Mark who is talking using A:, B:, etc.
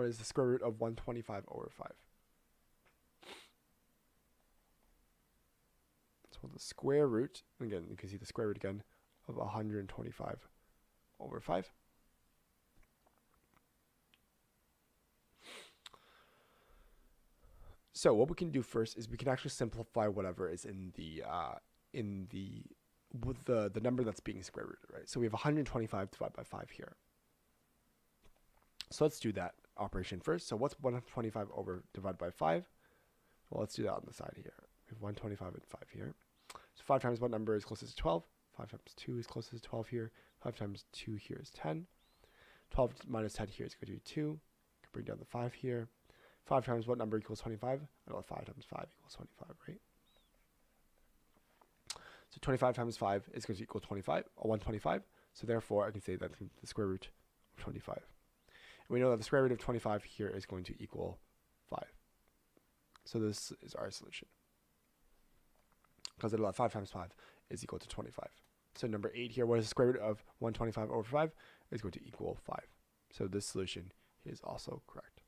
A: is the square root of 125 over 5. So the square root, again, you can see the square root again, of 125 over 5. So what we can do first is we can actually simplify whatever is with the number that's being square rooted, right? So we have 125 divided by 5 here. So let's do that operation first. So what's 125 over divided by 5? Well, let's do that on the side here. We have 125 and 5 here. So 5 times what number is closest to 12? 5 times 2 is closest to 12 here. 5 times 2 here is 10. 12 minus 10 here is going to be 2. Can bring down the 5 here. 5 times what number equals 25? I know 5 times 5 equals 25, right? So 25 times 5 is going to equal 25, or 125. So therefore, I can say that the square root of 25. And we know that the square root of 25 here is going to equal 5. So this is our solution. Because 5 times 5 is equal to 25. So number 8 here, what is the square root of 125 over 5? Is going to equal 5. So this solution is also correct.